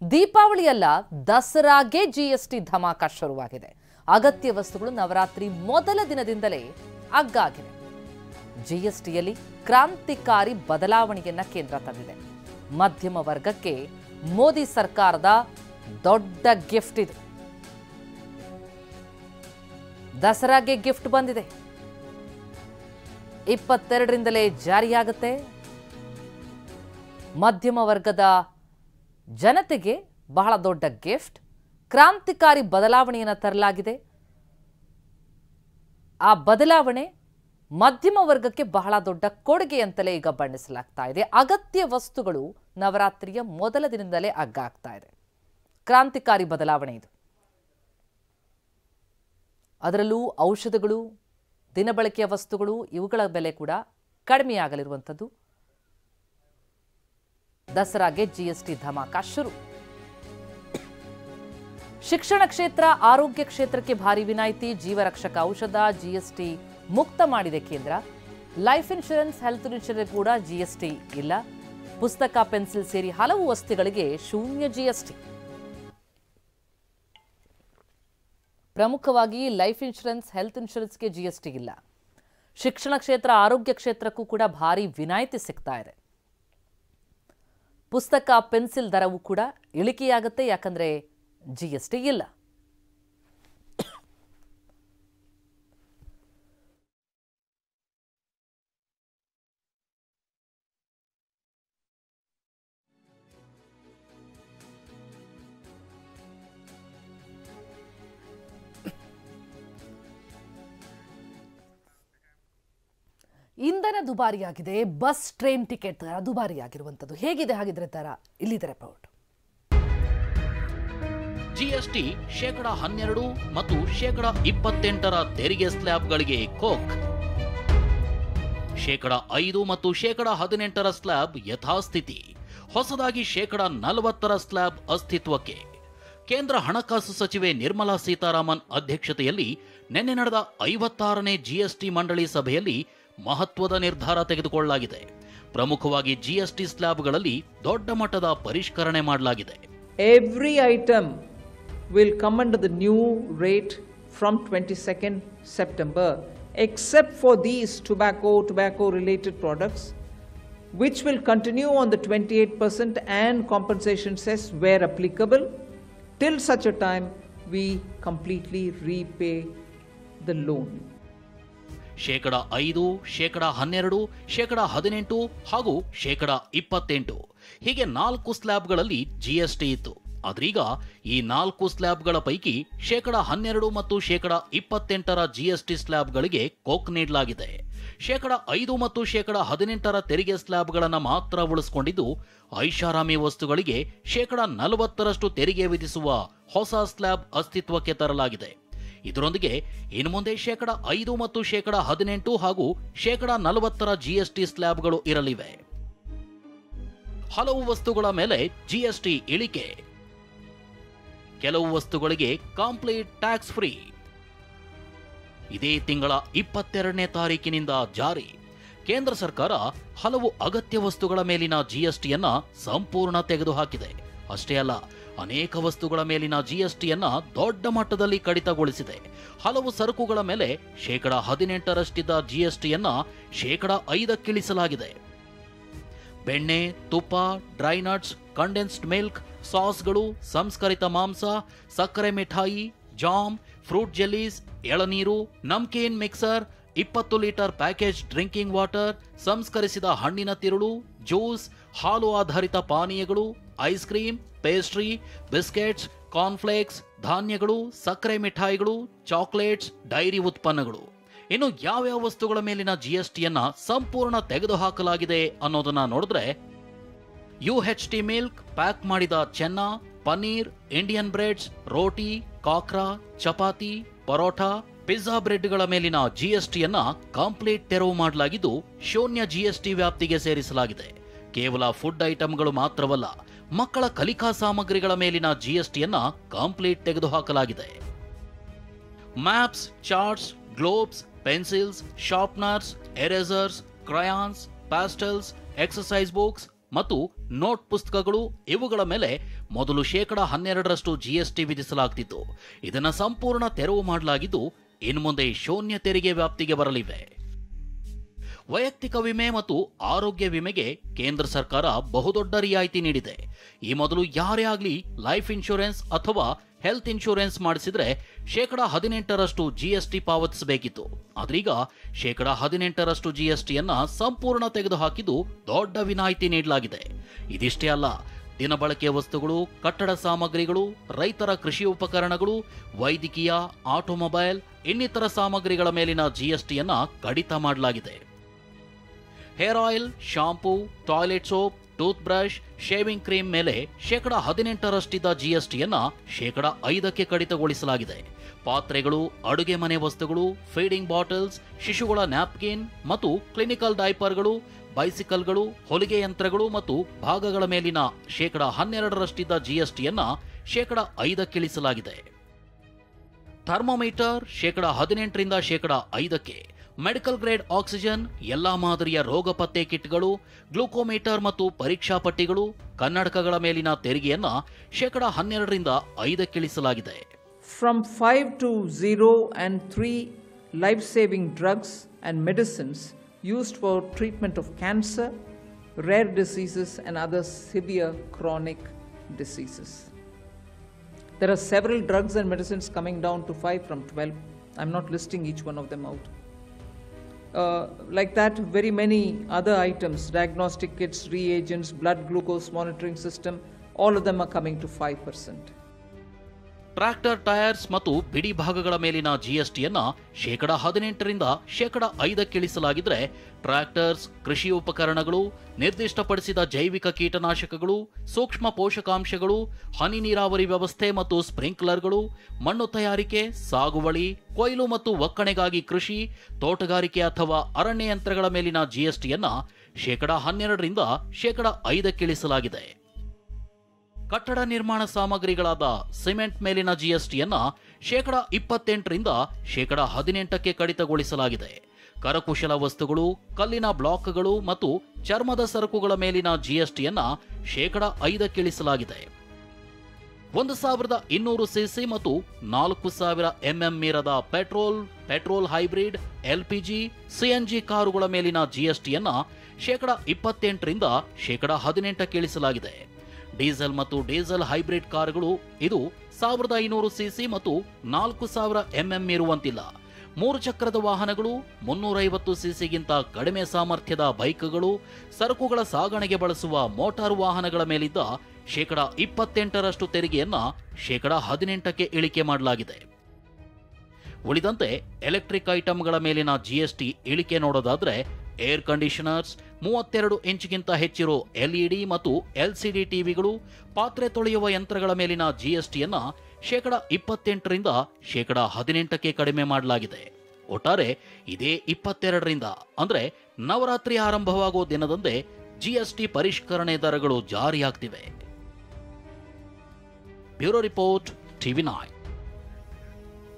ದೀಪಾವಳಿ ಅಲ್ಲ, ದಸರಾಗೆ ಜಿಎಸ್ಟಿ ಧಮಾಕ ಶುರುವಾಗಿದೆ. ಅಗತ್ಯ ವಸ್ತುಗಳು ನವರಾತ್ರಿ ಮೊದಲ ದಿನದಿಂದಲೇ ಅಗ್ಗಾಗಿದೆ. ಜಿಎಸ್ಟಿಯಲ್ಲಿ ಕ್ರಾಂತಿಕಾರಿ ಬದಲಾವಣೆಯನ್ನ ಕೇಂದ್ರ ತಂದಿದೆ. ಮಧ್ಯಮ ವರ್ಗಕ್ಕೆ ಮೋದಿ ಸರ್ಕಾರದ ದೊಡ್ಡ ಗಿಫ್ಟ್ ಇದು. ದಸರಾಗೆ ಗಿಫ್ಟ್ ಬಂದಿದೆ. 22ರಿಂದಲೇ ಜಾರಿಯಾಗುತ್ತೆ. ಮಧ್ಯಮ ವರ್ಗದ ಜನತೆಗೆ ಬಹಳ ದೊಡ್ಡ ಗಿಫ್ಟ್. ಕ್ರಾಂತಿಕಾರಿ ಬದಲಾವಣೆಯನ್ನು ತರಲಾಗಿದೆ. ಆ ಬದಲಾವಣೆ ಮಧ್ಯಮ ವರ್ಗಕ್ಕೆ ಬಹಳ ದೊಡ್ಡ ಕೊಡುಗೆ ಅಂತಲೇ ಈಗ ಬಣ್ಣಿಸಲಾಗ್ತಾ ಇದೆ. ಅಗತ್ಯ ವಸ್ತುಗಳು ನವರಾತ್ರಿಯ ಮೊದಲ ದಿನದಿಂದಲೇ ಅಗ್ಗಾಗ್ತಾ ಇದೆ. ಕ್ರಾಂತಿಕಾರಿ ಬದಲಾವಣೆ ಇದು. ಅದರಲ್ಲೂ ಔಷಧಗಳು, ದಿನಬಳಕೆಯ ವಸ್ತುಗಳು, ಇವುಗಳ ಬೆಲೆ ಕೂಡ ಕಡಿಮೆಯಾಗಲಿರುವಂಥದ್ದು. ದಸರಾಗೆ ಜಿಎಸ್ಟಿ ಧಮಾಕ ಶುರು. ಶಿಕ್ಷಣ ಕ್ಷೇತ್ರ, ಆರೋಗ್ಯ ಕ್ಷೇತ್ರಕ್ಕೆ ಭಾರಿ ವಿನಾಯಿತಿ. ಜೀವರಕ್ಷಕ ಔಷಧ ಜಿಎಸ್ಟಿ ಮುಕ್ತ ಮಾಡಿದೆ ಕೇಂದ್ರ. ಲೈಫ್ ಇನ್ಶೂರೆನ್ಸ್, ಹೆಲ್ತ್ ಇನ್ಶೂರೆನ್ಸ್ ಕೂಡ ಜಿಎಸ್ಟಿ ಇಲ್ಲ. ಪುಸ್ತಕ, ಪೆನ್ಸಿಲ್ ಸೇರಿ ಹಲವು ವಸ್ತುಗಳಿಗೆ ಶೂನ್ಯ ಜಿಎಸ್ಟಿ. ಪ್ರಮುಖವಾಗಿ ಲೈಫ್ ಇನ್ಶೂರೆನ್ಸ್, ಹೆಲ್ತ್ ಇನ್ಶೂರೆನ್ಸ್ಗೆ ಜಿಎಸ್ಟಿ ಇಲ್ಲ. ಶಿಕ್ಷಣ ಕ್ಷೇತ್ರ, ಆರೋಗ್ಯ ಕ್ಷೇತ್ರಕ್ಕೂ ಕೂಡ ಭಾರಿ ವಿನಾಯಿತಿ ಸಿಗ್ತಾ ಇದೆ. ಪುಸ್ತಕ, ಪೆನ್ಸಿಲ್ ದರವೂ ಕೂಡ ಇಳಿಕೆಯಾಗುತ್ತೆ, ಯಾಕಂದ್ರೆ ಜಿಎಸ್ಟಿ ಇಲ್ಲ. ಇಂಧನ ದುಬಾರಿಯಾಗಿದೆ. ಬಸ್, ಟ್ರೈನ್ ಟಿಕೆಟ್ ದರ ದುಬಾರಿಯಾಗಿರುವಂಥದ್ದು. ಹೇಗಿದೆ ಹಾಗಿದ್ರೆ ದರ? ಇಲ್ಲಿದೆ ರಿಪೋರ್ಟ್. ಜಿಎಸ್ಟಿ -12% ಮತ್ತು -28% ತೆರಿಗೆ ಸ್ಲ್ಯಾಬ್ಗಳಿಗೆ ಕೋಕ್. -5 ಮತ್ತು -18% ಸ್ಲ್ಯಾಬ್ ಯಥಾಸ್ಥಿತಿ. ಹೊಸದಾಗಿ -40% ಸ್ಲ್ಯಾಬ್ ಅಸ್ತಿತ್ವಕ್ಕೆ. ಕೇಂದ್ರ ಹಣಕಾಸು ಸಚಿವೆ ನಿರ್ಮಲಾ ಸೀತಾರಾಮನ್ ಅಧ್ಯಕ್ಷತೆಯಲ್ಲಿ ನಿನ್ನೆ ನಡೆದ 56ನೇ ಜಿಎಸ್ಟಿ ಮಂಡಳಿ ಸಭೆಯಲ್ಲಿ ಮಹತ್ವದ ನಿರ್ಧಾರ ತೆಗೆದುಕೊಳ್ಳಲಾಗಿದೆ. ಪ್ರಮುಖವಾಗಿ ಜಿಎಸ್ಟಿ ಸ್ಲ್ಯಾಬ್ಗಳಲ್ಲಿ ದೊಡ್ಡ ಮಟ್ಟದ ಪರಿಷ್ಕರಣೆ ಮಾಡಲಾಗಿದೆ. Every item will come under the new rate from 22nd September, except for these tobacco related products, which will continue on the 28% and compensation cess where applicable till such a time we completely repay the loan. -5, -12, -18 ಹಾಗೂ -28 ಹೀಗೆ 4 ಸ್ಲ್ಯಾಬ್ಗಳಲ್ಲಿ GST ಇತ್ತು. ಆದ್ರೀಗ ಈ 4 ಸ್ಲ್ಯಾಬ್ಗಳ ಪೈಕಿ -12 ಮತ್ತು -28% GST ಸ್ಲ್ಯಾಬ್ಗಳಿಗೆ coke ನೀಡಲಾಗಿದೆ. -5 ಮತ್ತು -18% ತೆರಿಗೆ ಸ್ಲ್ಯಾಬ್ಗಳನ್ನು ಮಾತ್ರ ಉಳಿಸಿಕೊಂಡಿದ್ದು, ಐಷಾರಾಮಿ ವಸ್ತುಗಳಿಗೆ -40% ತೆರಿಗೆ ವಿಧಿಸುವ ಹೊಸ ಸ್ಲ್ಯಾಬ್ ಅಸ್ತಿತ್ವಕ್ಕೆ ತರಲಾಗಿದೆ. ಇದರೊಂದಿಗೆ ಇನ್ನು ಮುಂದೆ -5 ಮತ್ತು -18 ಹಾಗೂ -40% ಜಿಎಸ್ಟಿ ಸ್ಲ್ಯಾಬ್ಗಳು ಇರಲಿವೆ. ಹಲವು ವಸ್ತುಗಳ ಮೇಲೆ ಜಿಎಸ್ಟಿ ಇಳಿಕೆ. ಕೆಲವು ವಸ್ತುಗಳಿಗೆ ಕಂಪ್ಲೀಟ್ ಟ್ಯಾಕ್ಸ್ ಫ್ರೀ. ಇದೇ ತಿಂಗಳ 22ನೇ ತಾರೀಕಿನಿಂದ ಜಾರಿ. ಕೇಂದ್ರ ಸರ್ಕಾರ ಹಲವು ಅಗತ್ಯ ವಸ್ತುಗಳ ಮೇಲಿನ ಜಿಎಸ್ಟಿಯನ್ನ ಸಂಪೂರ್ಣ ತೆಗೆದುಹಾಕಿದೆ. ಅಷ್ಟೇ ಅಲ್ಲ, ಅನೇಕ ವಸ್ತುಗಳ ಮೇಲಿನ ಜಿಎಸ್ಟಿಯನ್ನ ದೊಡ್ಡ ಮಟ್ಟದಲ್ಲಿ ಕಡಿತಗೊಳಿಸಿದೆ. ಹಲವು ಸರಕುಗಳ ಮೇಲೆ -18% ಜಿಎಸ್ಟಿಯನ್ನ -5% ಇಳಿಸಲಾಗಿದೆ. ಬೆಣ್ಣೆ, ತುಪ್ಪ, ಡ್ರೈ ನಟ್ಸ್, ಕಂಡೆನ್ಸ್ಡ್ ಮಿಲ್ಕ್, ಸಾಸ್ಗಳು, ಸಂಸ್ಕರಿತ ಮಾಂಸ, ಸಕ್ಕರೆ ಮಿಠಾಯಿ, ಜಾಮ್, ಫ್ರೂಟ್ ಜೆಲ್ಲೀಸ್, ಎಳನೀರು, namkeen mixer, 20 litre package drinking water, ಸಂಸ್ಕರಿಸಿದ ಹಣ್ಣಿನ ತಿರುಳು, ಜ್ಯೂಸ್, ಹಾಲು ಆಧಾರಿತ ಪಾನೀಯಗಳು, ice cream, pastry, biscuits, cornflakes, ಧಾನ್ಯಗಳು, ಸಕ್ಕರೆ ಮಿಠಾಯಿಗಳು, ಚಾಕ್ಲೇಟ್ಸ್, ಡೈರಿ ಉತ್ಪನ್ನಗಳು. ಇನ್ನು ಯಾವ್ಯಾವ ವಸ್ತುಗಳ ಮೇಲಿನ ಜಿಎಸ್ಟಿಯನ್ನ ಸಂಪೂರ್ಣ ತೆಗೆದುಹಾಕಲಾಗಿದೆ ಅನ್ನೋದನ್ನ ನೋಡಿದ್ರೆ, UHT ಮಿಲ್ಕ್, ಪ್ಯಾಕ್ ಮಾಡಿದ ಚೆನ್ನ, ಪನ್ನೀರ್, ಇಂಡಿಯನ್ ಬ್ರೆಡ್ಸ್, ರೋಟಿ, ಕಾಕ್ರಾ, ಚಪಾತಿ, ಪರೋಟಾ, ಪಿಜ್ಜಾ ಬ್ರೆಡ್ಗಳ ಮೇಲಿನ ಜಿಎಸ್ಟಿಯನ್ನ ಕಂಪ್ಲೀಟ್ ತೆರವು ಮಾಡಲಾಗಿದ್ದು, ಶೂನ್ಯ ಜಿಎಸ್ಟಿ ವ್ಯಾಪ್ತಿಗೆ ಸೇರಿಸಲಾಗಿದೆ. ಕೇವಲ ಫುಡ್ ಐಟಂಗಳು ಮಾತ್ರವಲ್ಲ, ಮಕ್ಕಳ ಕಲಿಕಾ ಸಾಮಗ್ರಿಗಳ ಮೇಲಿನ ಜಿಎಸ್ಟಿಯನ್ನ ಕಂಪ್ಲೀಟ್ ತೆಗೆದುಹಾಕಲಾಗಿದೆ. Maps, charts, globes, pencils, sharpeners, erasers, crayons, pastels, exercise books ಮತ್ತು ನೋಟ್ ಪುಸ್ತಕಗಳು ಇವುಗಳ ಮೇಲೆ ಮೊದಲು 12% ಜಿಎಸ್ಟಿ ವಿಧಿಸಲಾಗ್ತಿತ್ತು. ಇದನ್ನು ಸಂಪೂರ್ಣ ತೆರವು ಮಾಡಲಾಗಿದ್ದು ಇನ್ನು ಮುಂದೆ ಶೂನ್ಯ ತೆರಿಗೆ ವ್ಯಾಪ್ತಿಗೆ ಬರಲಿವೆ. ವೈಯಕ್ತಿಕ ವಿಮೆ ಮತ್ತು ಆರೋಗ್ಯ ವಿಮೆಗೆ ಕೇಂದ್ರ ಸರ್ಕಾರ ಬಹುದೊಡ್ಡ ರಿಯಾಯಿತಿ ನೀಡಿದೆ. ಈ ಮೊದಲು ಯಾರೇ ಆಗಲಿ ಲೈಫ್ ಇನ್ಶೂರೆನ್ಸ್ ಅಥವಾ ಹೆಲ್ತ್ ಇನ್ಶೂರೆನ್ಸ್ ಮಾಡಿಸಿದ್ರೆ 18% ಜಿಎಸ್ಟಿ ಪಾವತಿಸಬೇಕಿತ್ತು. ಆದ್ರೀಗ 18% ಜಿಎಸ್ಟಿಯನ್ನ ಸಂಪೂರ್ಣ ತೆಗೆದುಹಾಕಿದ್ದು ದೊಡ್ಡ ವಿನಾಯಿತಿ ನೀಡಲಾಗಿದೆ. ಇದಿಷ್ಟೇ ಅಲ್ಲ, ದಿನಬಳಕೆಯ ವಸ್ತುಗಳು, ಕಟ್ಟಡ ಸಾಮಗ್ರಿಗಳು, ರೈತರ ಕೃಷಿ ಉಪಕರಣಗಳು, ವೈದ್ಯಕೀಯ, ಆಟೋಮೊಬೈಲ್ ಇನ್ನಿತರ ಸಾಮಗ್ರಿಗಳ ಮೇಲಿನ ಜಿಎಸ್ಟಿಯನ್ನ ಕಡಿತ ಮಾಡಲಾಗಿದೆ. Hair oil, shampoo, toilet soap, tooth brush, shaving cream ಮೇಲೆ 18% ಜಿಎಸ್ಟಿಯನ್ನ 5% ಕಡಿತಗೊಳಿಸಲಾಗಿದೆ. ಪಾತ್ರೆಗಳು, ಅಡುಗೆ ಮನೆ ವಸ್ತುಗಳು, ಫೀಡಿಂಗ್ ಬಾಟಲ್ಸ್, ಶಿಶುಗಳ ನ್ಯಾಪ್ಕಿನ್ ಮತ್ತು ಕ್ಲಿನಿಕಲ್ ಡೈಪರ್ಗಳು, ಬೈಸಿಕಲ್ಗಳು, ಹೊಲಿಗೆ ಯಂತ್ರಗಳು ಮತ್ತು ಭಾಗಗಳ ಮೇಲಿನ 12% ಜಿಎಸ್ಟಿಯನ್ನ 5% ಇಳಿಸಲಾಗಿದೆ. ಥರ್ಮೋಮೀಟರ್ 18% 5%, ಮೆಡಿಕಲ್ ಗ್ರೇಡ್ ಆಕ್ಸಿಜನ್, ಎಲ್ಲಾ ಮಾದರಿಯ ರೋಗ ಪತ್ತೆ ಕಿಟ್ಗಳು, ಗ್ಲೂಕೋಮೀಟರ್ ಮತ್ತು ಪರೀಕ್ಷಾ ಪಟ್ಟಿಗಳು, ಕನ್ನಡಕಗಳ ಮೇಲಿನ ತೆರಿಗೆಯನ್ನ 12% 5% ಇಳಿಸಲಾಗಿದೆ. From 5 to 0 and 3 life-saving drugs and medicines used for treatment of cancer, rare diseases and other severe chronic diseases. There are several drugs and medicines coming down to 5 from 12. I'm not listing each one of them out. Like that, very many other items, diagnostic kits, reagents, blood glucose monitoring system, all of them are coming to 5%. Tractor tyres ಮತ್ತು ಬಿಡಿ ಭಾಗಗಳ ಮೇಲಿನ ಜಿಎಸ್ಟಿಯನ್ನ 18% 5% ಇಳಿಸಲಾಗಿದ್ರೆ, tractors, ಕೃಷಿ ಉಪಕರಣಗಳು, ನಿರ್ದಿಷ್ಟಪಡಿಸಿದ ಜೈವಿಕ ಕೀಟನಾಶಕಗಳು, ಸೂಕ್ಷ್ಮ ಪೋಷಕಾಂಶಗಳು, ಹನಿ ನೀರಾವರಿ ವ್ಯವಸ್ಥೆ ಮತ್ತು ಸ್ಪ್ರಿಂಕ್ಲರ್ಗಳು, ಮಣ್ಣು ತಯಾರಿಕೆ, ಸಾಗುವಳಿ, ಕೊಯ್ಲು ಮತ್ತು ಒಕ್ಕಣೆಗಾಗಿ ಕೃಷಿ, ತೋಟಗಾರಿಕೆ ಅಥವಾ ಅರಣ್ಯ ಯಂತ್ರಗಳ ಮೇಲಿನ ಜಿಎಸ್ಟಿಯನ್ನ 12% 5% ಇಳಿಸಲಾಗಿದೆ. ಕಟ್ಟಡ ನಿರ್ಮಾಣ ಸಾಮಗ್ರಿಗಳಾದ ಸಿಮೆಂಟ್ ಮೇಲಿನ ಜಿಎಸ್ಟಿಯನ್ನ 28% 18% ಕಡಿತಗೊಳಿಸಲಾಗಿದೆ. ಕರಕುಶಲ ವಸ್ತುಗಳು, ಕಲ್ಲಿನ ಬ್ಲಾಕ್ಗಳು ಮತ್ತು ಚರ್ಮದ ಸರಕುಗಳ ಮೇಲಿನ ಜಿಎಸ್ಟಿಯನ್ನ 5% ಇಳಿಸಲಾಗಿದೆ. 1200 ಸಿಸಿ ಮತ್ತು 4000 ಎಂಎಂ ಮೀರದ ಪೆಟ್ರೋಲ್ ಹೈಬ್ರಿಡ್, ಎಲ್ಪಿಜಿ, ಸಿಎನ್ಜಿ ಕಾರುಗಳ ಮೇಲಿನ ಜಿಎಸ್ಟಿಯನ್ನ 28% 18% ಇಳಿಸಲಾಗಿದೆ. ಡೀಸೆಲ್ ಮತ್ತು ಡೀಸೆಲ್ ಹೈಬ್ರಿಡ್ ಕಾರುಗಳು ಇದು 1500 ಸಿಸಿ ಮತ್ತು 4000 ಎಂಎಂ ಇರುವಂತಿಲ್ಲ. 3 ಚಕ್ರದ ವಾಹನಗಳು, 350 ಸಿಸಿಗಿಂತ ಕಡಿಮೆ ಸಾಮರ್ಥ್ಯದ ಬೈಕ್ಗಳು, ಸರಕುಗಳ ಸಾಗಣೆಗೆ ಬಳಸುವ ಮೋಟಾರು ವಾಹನಗಳ ಮೇಲಿದ್ದ 28% ತೆರಿಗೆಯನ್ನ 18% ಇಳಿಕೆ ಮಾಡಲಾಗಿದೆ. ಉಳಿದಂತೆ ಎಲೆಕ್ಟ್ರಿಕ್ ಐಟಂಗಳ ಮೇಲಿನ ಜಿಎಸ್ಟಿ ಇಳಿಕೆ ನೋಡೋದಾದ್ರೆ, ಏರ್ ಕಂಡೀಷನರ್ಸ್, 32 ಇಂಚ್ಗಿಂತ ಹೆಚ್ಚಿರೋ ಎಲ್ಇಡಿ ಮತ್ತು ಎಲ್ಸಿಡಿ ಟಿವಿಗಳು, ಪಾತ್ರೆ ತೊಳೆಯುವ ಯಂತ್ರಗಳ ಮೇಲಿನ ಜಿಎಸ್ಟಿಯನ್ನ 28% 18% ಕಡಿಮೆ ಮಾಡಲಾಗಿದೆ. ಒಟ್ಟಾರೆ ಇದೇ 22ರಿಂದ ಅಂದ್ರೆ ನವರಾತ್ರಿ ಆರಂಭವಾಗುವ ದಿನದಂದೇ ಜಿಎಸ್ಟಿ ಪರಿಷ್ಕರಣೆ ದರಗಳು ಜಾರಿಯಾಗ್ತಿವೆ. Bureau report, ಟಿವಿ9.